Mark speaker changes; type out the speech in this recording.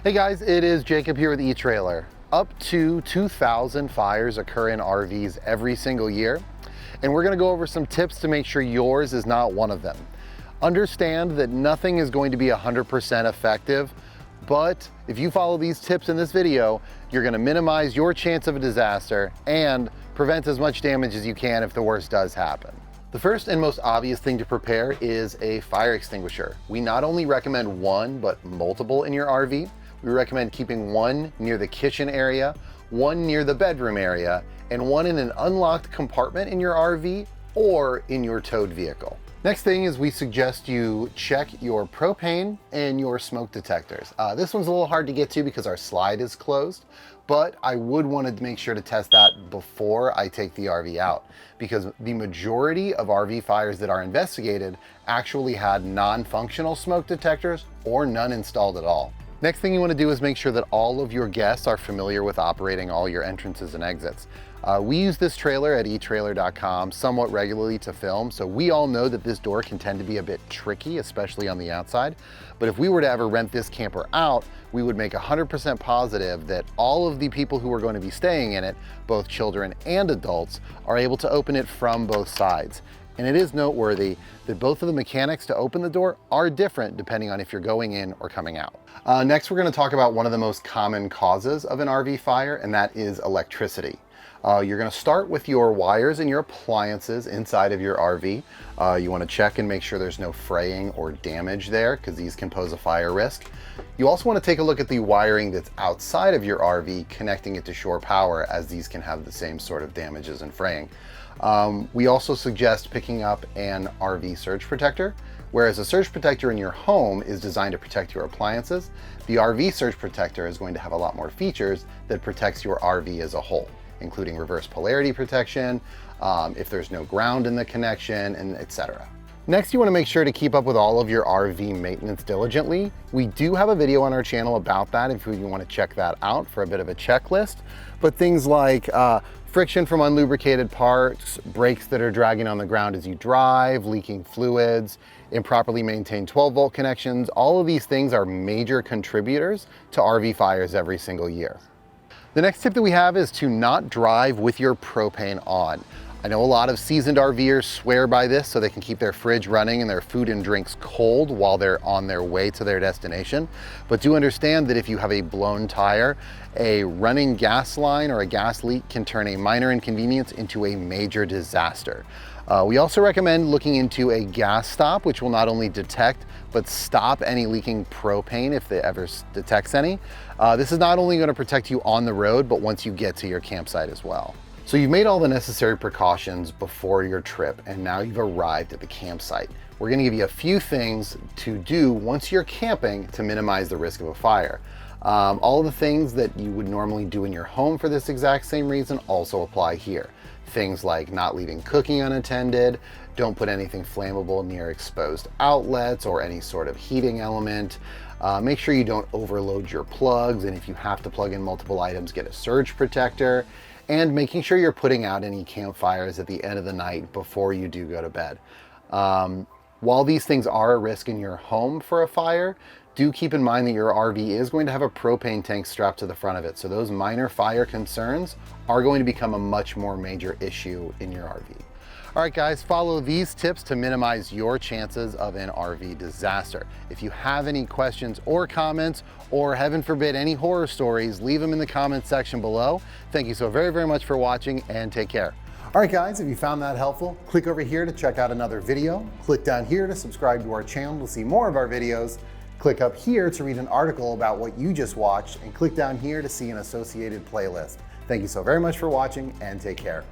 Speaker 1: Hey guys, it is Jacob here with eTrailer. Up to 2,000 fires occur in RVs every single year, and we're gonna go over some tips to make sure yours is not one of them. Understand that nothing is going to be 100% effective, but if you follow these tips in this video, you're gonna minimize your chance of a disaster and prevent as much damage as you can if the worst does happen. The first and most obvious thing to prepare is a fire extinguisher. We not only recommend one, but multiple in your RV. We recommend keeping one near the kitchen area, one near the bedroom area, and one in an unlocked compartment in your RV or in your towed vehicle. Next thing is we suggest you check your propane and your smoke detectors. This one's a little hard to get to because our slide is closed, but I would want to make sure to test that before I take the RV out, because the majority of RV fires that are investigated actually had non-functional smoke detectors or none installed at all. Next thing you want to do is make sure that all of your guests are familiar with operating all your entrances and exits. We use this trailer at eTrailer.com somewhat regularly to film, so we all know that this door can tend to be a bit tricky, especially on the outside. But if we were to ever rent this camper out, we would make 100% positive that all of the people who are going to be staying in it, both children and adults, are able to open it from both sides. And it is noteworthy that both of the mechanics to open the door are different depending on if you're going in or coming out. Next, we're going to talk about one of the most common causes of an RV fire, and that is electricity. You're going to start with your wires and your appliances inside of your RV. You want to check and make sure there's no fraying or damage there, because these can pose a fire risk. You also want to take a look at the wiring that's outside of your RV, connecting it to shore power, as these can have the same sort of damages and fraying. We also suggest picking up an RV surge protector. Whereas a surge protector in your home is designed to protect your appliances, the RV surge protector is going to have a lot more features that protects your RV as a whole, including reverse polarity protection, if there's no ground in the connection, and etc. Next, you want to make sure to keep up with all of your RV maintenance diligently. We do have a video on our channel about that if you want to check that out for a bit of a checklist. But things like friction from unlubricated parts, brakes that are dragging on the ground as you drive, leaking fluids, improperly maintained 12-volt connections, all of these things are major contributors to RV fires every single year. The next tip that we have is to not drive with your propane on. I know a lot of seasoned RVers swear by this so they can keep their fridge running and their food and drinks cold while they're on their way to their destination. But do understand that if you have a blown tire, a running gas line or a gas leak can turn a minor inconvenience into a major disaster. We also recommend looking into a gas stop, which will not only detect but stop any leaking propane if it ever detects any. This is not only going to protect you on the road, but once you get to your campsite as well. So you've made all the necessary precautions before your trip, and now you've arrived at the campsite. We're going to give you a few things to do once you're camping to minimize the risk of a fire. All of the things that you would normally do in your home for this exact same reason also apply here. Things like not leaving cooking unattended, don't put anything flammable near exposed outlets or any sort of heating element. Make sure you don't overload your plugs, and if you have to plug in multiple items, get a surge protector. And making sure you're putting out any campfires at the end of the night before you do go to bed. While these things are a risk in your home for a fire, do keep in mind that your RV is going to have a propane tank strapped to the front of it. So those minor fire concerns are going to become a much more major issue in your RV. All right, guys, follow these tips to minimize your chances of an RV disaster. If you have any questions or comments, or heaven forbid, any horror stories, leave them in the comments section below. Thank you so very, very much for watching, and take care. All right, guys, if you found that helpful, click over here to check out another video. Click down here to subscribe to our channel to see more of our videos. Click up here to read an article about what you just watched, and click down here to see an associated playlist. Thank you so very much for watching, and take care.